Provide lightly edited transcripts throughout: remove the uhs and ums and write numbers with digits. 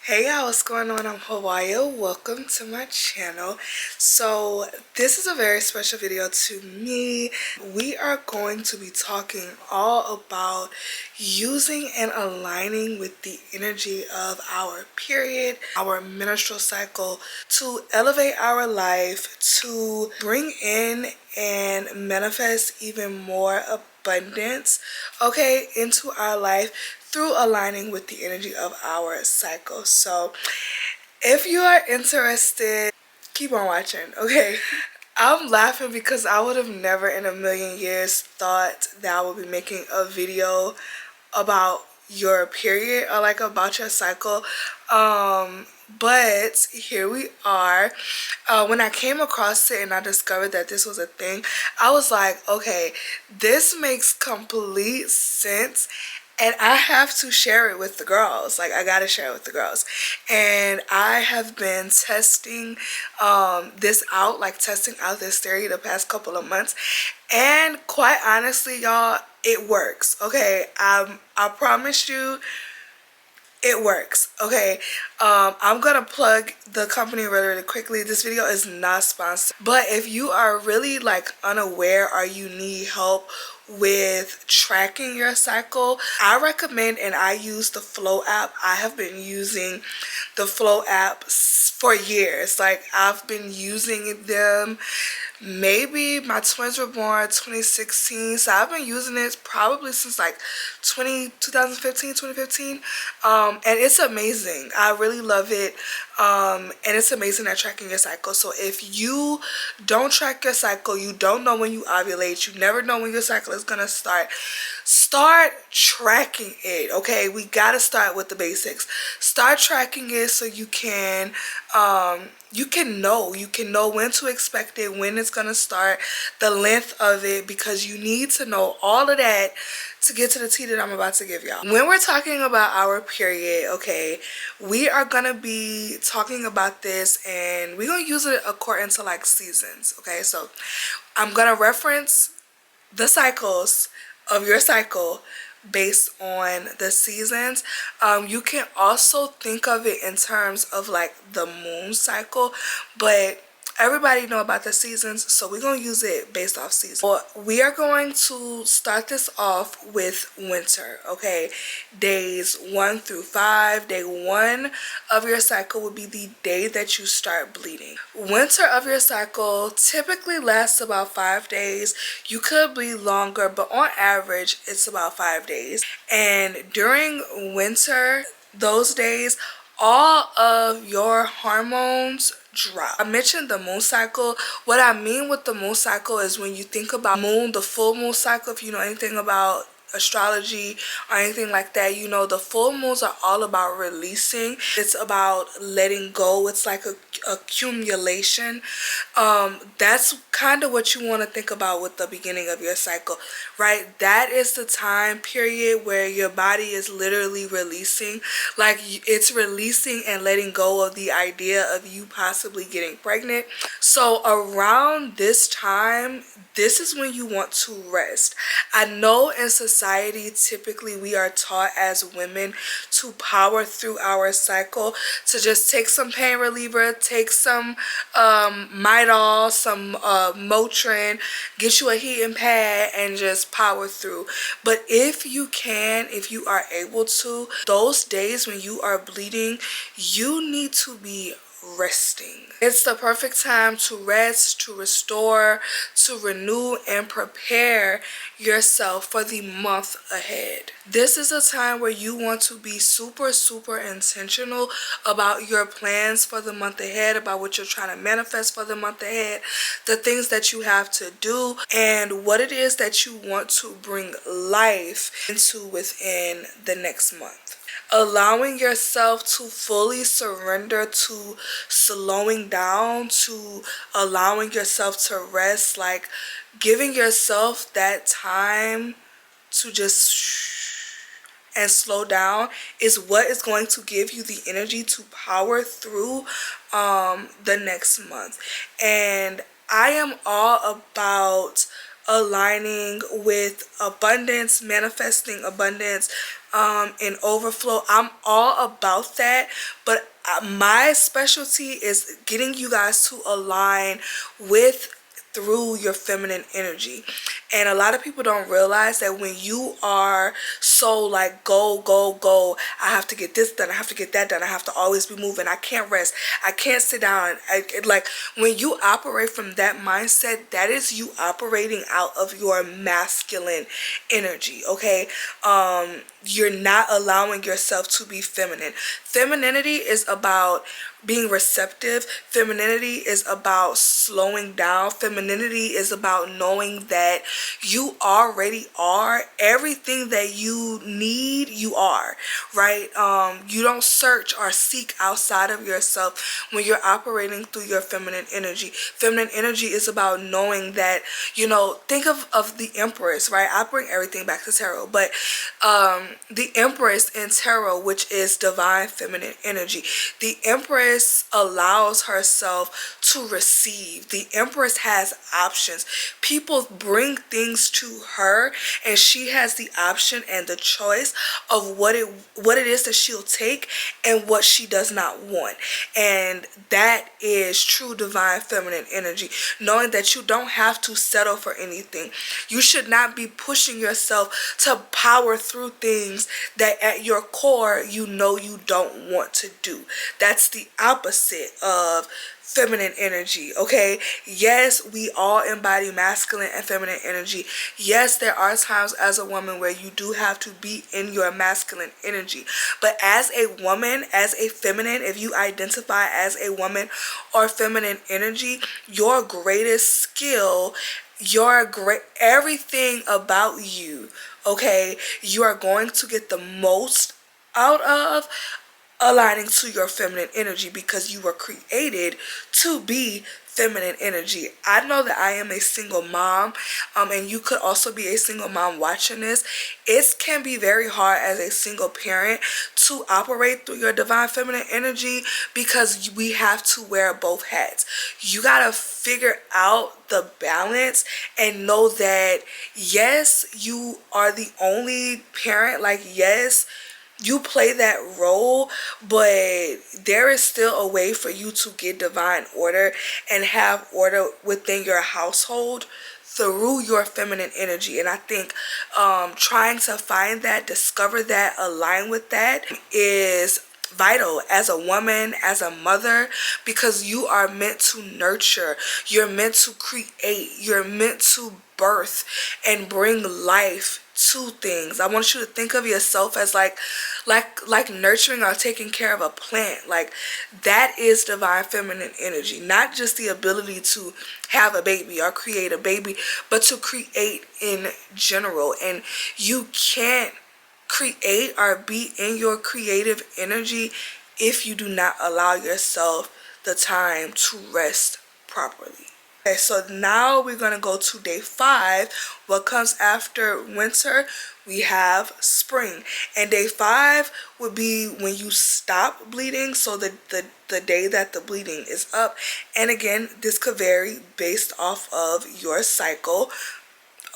Hey y'all, what's going on? I'm Hawaii. Welcome to my channel. So this is a very special video to me. We are going to be talking all about using and aligning with the energy of our period, our menstrual cycle, to elevate our life, to bring in and manifest even more abundance, okay, into our life through aligning with the energy of our cycle. So if you are interested, keep on watching, okay? I'm laughing because I would have never in a million years thought that I would be making a video about your period or like about your cycle. But here we are. When I came across it and I discovered that this was a thing, I was like, okay, this makes complete sense and I have to share it with the girls. Like, I gotta share it with the girls. And I have been testing this out, like testing out this theory the past couple of months, and quite honestly, y'all, it works. Okay, I promise you it works. Okay, I'm gonna plug the company really quickly. This video is not sponsored, but if you are really like unaware or you need help with tracking your cycle, I recommend and I use the Flow app. I have been using the Flow app for years. Like, I've been using them. Maybe my twins were born 2016, so I've been using it probably since like 2015. And it's amazing. I really love it. And it's amazing at tracking your cycle. So if you don't track your cycle, you don't know when you ovulate, you never know when your cycle is gonna start tracking it. Okay, we gotta start with the basics. Start tracking it so you can know when to expect it, when it's gonna start, the length of it, because you need to know all of that to get to the tea that I'm about to give y'all. When we're talking about our period, okay, we are gonna be talking about this and we're gonna use it according to like seasons. Okay, so I'm gonna reference the cycles of your cycle based on the seasons. You can also think of it in terms of like the moon cycle, but everybody know about the seasons, so we're gonna use it based off season. Well, we are going to start this off with winter. Okay, days 1 through 5. Day 1 of your cycle would be the day that you start bleeding. Winter of your cycle typically lasts about 5 days. You could bleed longer, but on average it's about 5 days. And during winter, those days, all of your hormones drop. I mentioned the moon cycle. What I mean with the moon cycle is when you think about moon, the full moon cycle, if you know anything about astrology or anything like that, you know the full moons are all about releasing. It's about letting go. It's like a accumulation. That's kind of what you want to think about with the beginning of your cycle, right? That is the time period where your body is literally releasing, like it's releasing and letting go of the idea of you possibly getting pregnant. So around this time, this is when you want to rest. I know in society typically we are taught as women to power through our cycle, to just take some pain reliever, take some Midol, some Motrin, get you a heating pad and just power through. But if you can, if you are able to, those days when you are bleeding, you need to be resting. It's the perfect time to rest, to restore, to renew and prepare yourself for the month ahead. This is a time where you want to be super intentional about your plans for the month ahead, about what you're trying to manifest for the month ahead, the things that you have to do, and what it is that you want to bring life into within the next month. Allowing yourself to fully surrender to slowing down, to allowing yourself to rest, like giving yourself that time to just and slow down is what is going to give you the energy to power through the next month. And I am all about aligning with abundance, manifesting abundance, and overflow. I'm all about that, but my specialty is getting you guys to align with through your feminine energy. And a lot of people don't realize that when you are so like go go go, I have to get this done, I have to get that done, I have to always be moving, I can't rest, I can't sit down. Like when you operate from that mindset, that is you operating out of your masculine energy. Okay, you're not allowing yourself to be feminine. Femininity is about being receptive. Femininity is about slowing down. Femininity is about knowing that you already are everything that you need. You are, right? You don't search or seek outside of yourself when you're operating through your feminine energy. Feminine energy is about knowing that, you know, think of the Empress, right? I bring everything back to tarot, but the Empress in tarot, which is divine feminine energy, the Empress allows herself to receive. The Empress has options. People bring things to her, and she has the option and the choice of what it is that she'll take and what she does not want. And that is true divine feminine energy, knowing that you don't have to settle for anything. You should not be pushing yourself to power through things that at your core you know you don't want to do. That's the opposite of feminine energy. Okay, yes, we all embody masculine and feminine energy. Yes, there are times as a woman where you do have to be in your masculine energy, but as a woman, as a feminine, if you identify as a woman or feminine energy, your greatest skill, everything about you, okay, you are going to get the most out of aligning to your feminine energy, because you were created to be feminine energy. I know that I am a single mom, and you could also be a single mom watching this. It can be very hard as a single parent to operate through your divine feminine energy, because we have to wear both hats. You gotta figure out the balance and know that yes, you are the only parent. Like, yes, you play that role, but there is still a way for you to get divine order and have order within your household through your feminine energy. And I think trying to find that, discover that, align with that is vital as a woman, as a mother, because you are meant to nurture, you're meant to create, you're meant to birth and bring life to things. I want you to think of yourself as like nurturing or taking care of a plant. Like, that is divine feminine energy. Not just the ability to have a baby or create a baby, but to create in general. And you can't create or be in your creative energy if you do not allow yourself the time to rest properly. Okay, so now we're going to go to day 5. What comes after winter? We have spring. And day 5 would be when you stop bleeding, so the day that the bleeding is up. And again, this could vary based off of your cycle.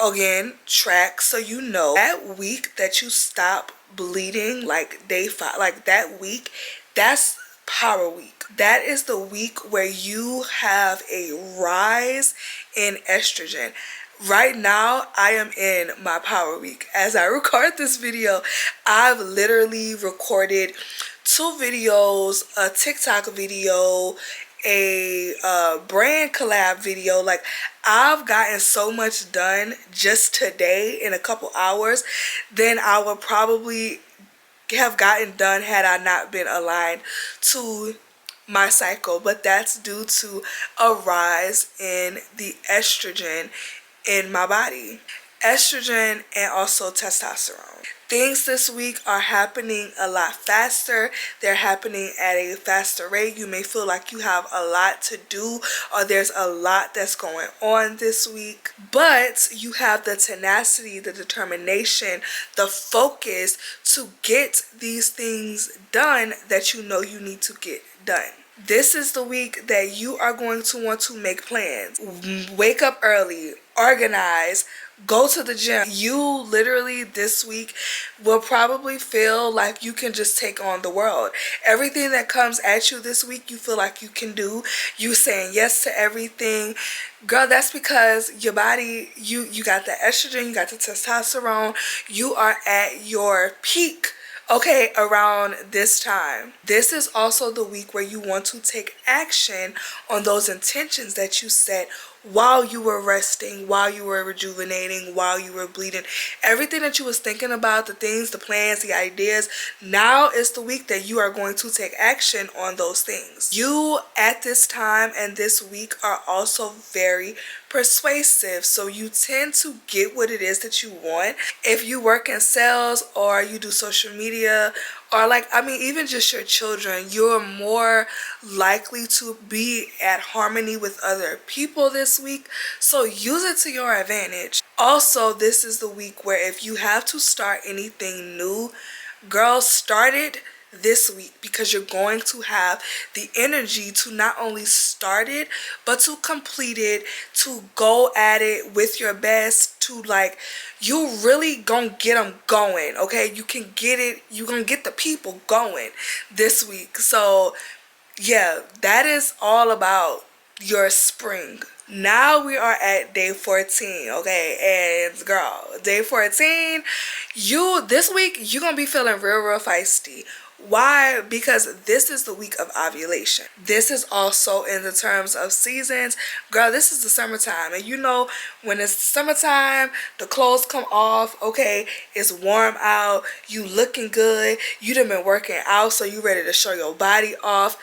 Again, track so you know that week that you stop bleeding, like day 5, like that week, that's power week. That is the week where you have a rise in estrogen. Right now, I am in my power week. As I record this video, I've literally recorded 2 videos, a TikTok video, a brand collab video. Like, I've gotten so much done just today in a couple hours than I would probably have gotten done had I not been aligned to my cycle. But that's due to a rise in the estrogen in my body. Estrogen and also testosterone. Things this week are happening a lot faster. They're happening at a faster rate. You may feel like you have a lot to do, or there's a lot that's going on this week, but you have the tenacity, the determination, the focus to get these things done that you know you need to get done. This is the week that you are going to want to make plans. Wake up early. organize, go to the gym. You literally this week will probably feel like you can just take on the world. Everything that comes at you this week, you feel like you can do. You saying yes to everything. Girl, that's because your body, you got the estrogen, you got the testosterone. You are at your peak, okay, around this time. This is also the week where you want to take action on those intentions that you set while you were resting, while you were rejuvenating, while you were bleeding. Everything that you was thinking about, the things, the plans, the ideas, now is the week that you are going to take action on those things. You at this time and this week are also very persuasive, so you tend to get what it is that you want. If you work in sales or you do social media, or like, I mean, even just your children, you're more likely to be at harmony with other people this week. So use it to your advantage. Also, this is the week where if you have to start anything new, girl, start it this week, because you're going to have the energy to not only start it but to complete it, to go at it with your best, to like, you really gonna get them going, okay? You can get it, you gonna get the people going this week. So yeah, that is all about your spring. Now we are at day 14, okay? And girl, day 14, this week you're gonna be feeling real feisty. Why? Because this is the week of ovulation. This is also in the terms of seasons. Girl, this is the summertime. And you know, when it's summertime, the clothes come off, okay? It's warm out, you looking good, you done been working out, so you ready to show your body off.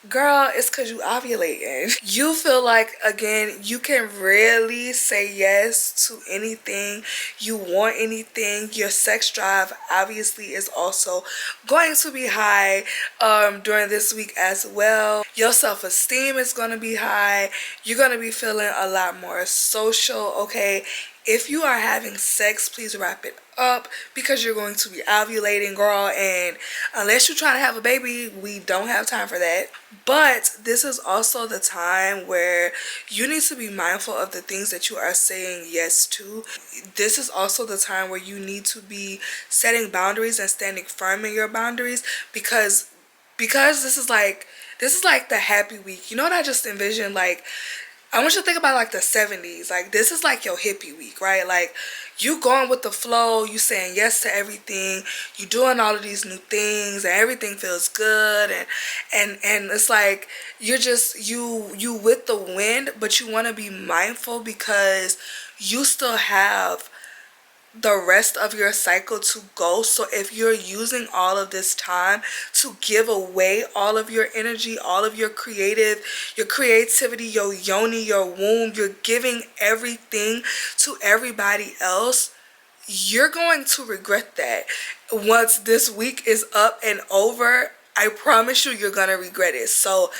Girl, it's because you ovulating. You feel like, again, you can really say yes to anything. You want anything. Your sex drive obviously is also going to be high during this week as well. Your self-esteem is going to be high. You're going to be feeling a lot more social, okay? If you are having sex, please wrap it up, because you're going to be ovulating, girl, and unless you're trying to have a baby, we don't have time for that. But this is also the time where you need to be mindful of the things that you are saying yes to. This is also the time where you need to be setting boundaries and standing firm in your boundaries, because this is like the happy week. You know what I just envisioned? Like, I want you to think about like the 70s. Like, this is like your hippie week, right? Like, you going with the flow, you saying yes to everything, you doing all of these new things, and everything feels good, and it's like you're just you with the wind, but you want to be mindful because you still have the rest of your cycle to go. So if you're using all of this time to give away all of your energy, all of your creativity, your yoni, your womb, you're giving everything to everybody else, you're going to regret that. Once this week is up and over, I promise you're gonna regret it. So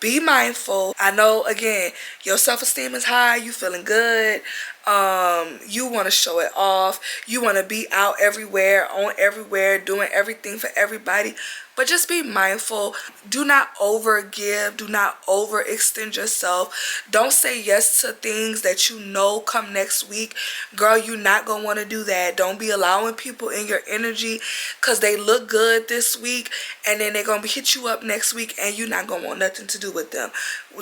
be mindful. I know, again, your self-esteem is high, you feeling good, you want to show it off, you want to be out everywhere, on everywhere, doing everything for everybody, but just be mindful. Do not overgive, do not overextend yourself. Don't say yes to things that you know come next week. Girl, you're not gonna want to do that. Don't be allowing people in your energy because they look good this week, and then they're gonna hit you up next week and you're not gonna want nothing to do with them.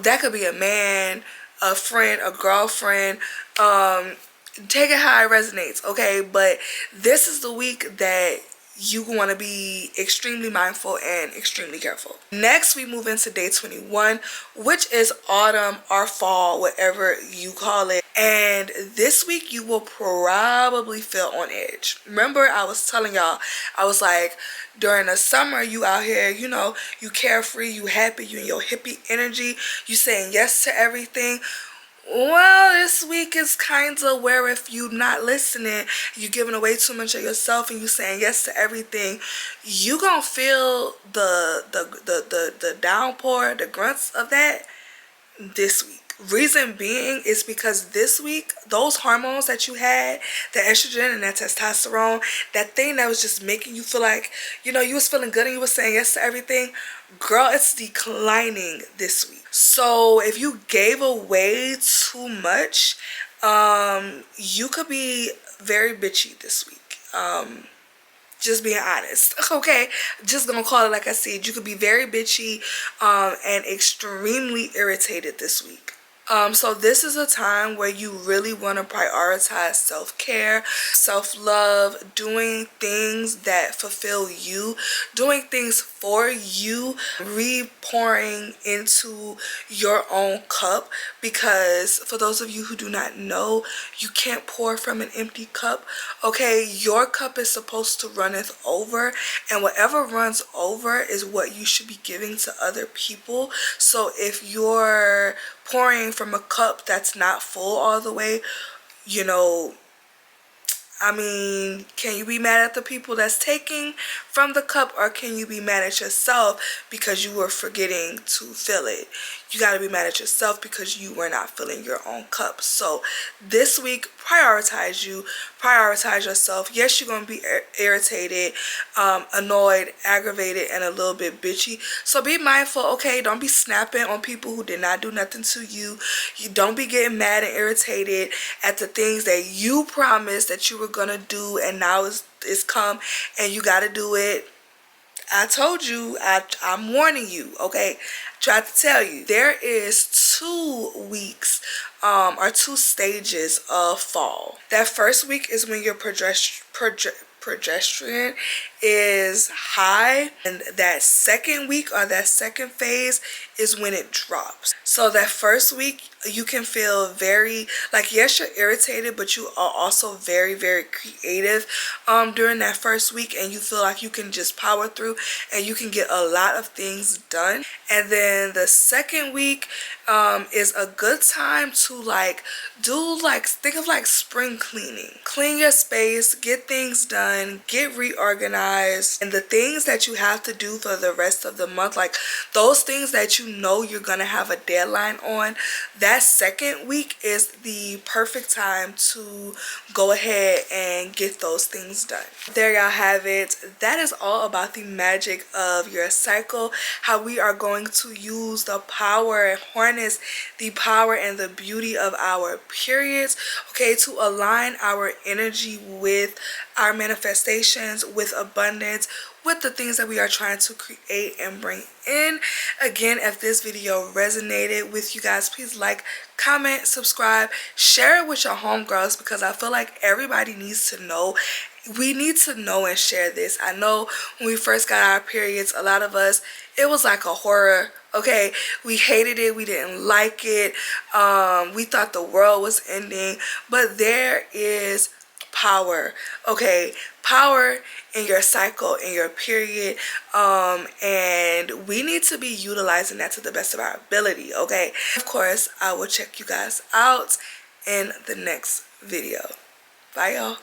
That could be a man, a friend, a girlfriend. Take it how it resonates, okay? But this is the week that you want to be extremely mindful and extremely careful. Next, we move into day 21, which is autumn or fall, whatever you call it. And this week you will probably feel on edge. Remember, I was telling y'all, I was like, during the summer, you out here, you know, you carefree, you happy, you in your hippie energy, you saying yes to everything. Well, this week is kind of where if you not listening, you giving away too much of yourself and you saying yes to everything, you gonna feel the downpour, the grunts of that this week. Reason being is because this week, those hormones that you had, the estrogen and that testosterone, that thing that was just making you feel like, you know, you was feeling good and you was saying yes to everything, girl, it's declining this week. So if you gave away too much You could be very bitchy this week. Just being honest. Okay, just gonna call it like I said. You could be very bitchy and extremely irritated this week. So this is a time where you really want to prioritize self-care, self-love, doing things that fulfill you, doing things for you, re-pouring into your own cup, because for those of you who do not know, you can't pour from an empty cup. Okay, your cup is supposed to runneth over, and whatever runs over is what you should be giving to other people. So if you're pouring from a cup that's not full all the way, you know, I mean, can you be mad at the people that's taking from the cup, or can you be mad at yourself because you were forgetting to fill it? You got to be mad at yourself because you were not filling your own cup. So this week, prioritize you, prioritize yourself. Yes, you're going to be irritated, annoyed, aggravated, and a little bit bitchy. So be mindful, okay? Don't be snapping on people who did not do nothing to you. You don't be getting mad and irritated at the things that you promised that you were going to do, and now it's come and you got to do it. I told you, I'm warning you, okay? Tried to tell you. There is 2 weeks or 2 stages of fall. That first week is when your progesterone is high, and that second week or that second phase is when it drops. So that first week you can feel very, like, yes, you're irritated, but you are also very, very creative during that first week, and you feel like you can just power through and you can get a lot of things done. And then the second week is a good time to think of like spring cleaning. Clean your space, get things done, get reorganized, and the things that you have to do for the rest of the month, like those things that you know you're gonna have a deadline on, that second week is the perfect time to go ahead and get those things done. There y'all have it. That is all about the magic of your cycle, how we are going to use the power and harness the power and the beauty of our periods, okay, to align our energy with our manifestations, with abundance, with the things that we are trying to create and bring in. Again, if this video resonated with you guys, please like, comment, subscribe, share it with your homegirls, because I feel like everybody needs to know. We need to know and share this. I know when we first got our periods, a lot of us, it was like a horror. Okay, we hated it, we didn't like it, we thought the world was ending, but there is power, okay, power in your cycle, in your period, and we need to be utilizing that to the best of our ability, okay? Of course, I will check you guys out in the next video. Bye, y'all.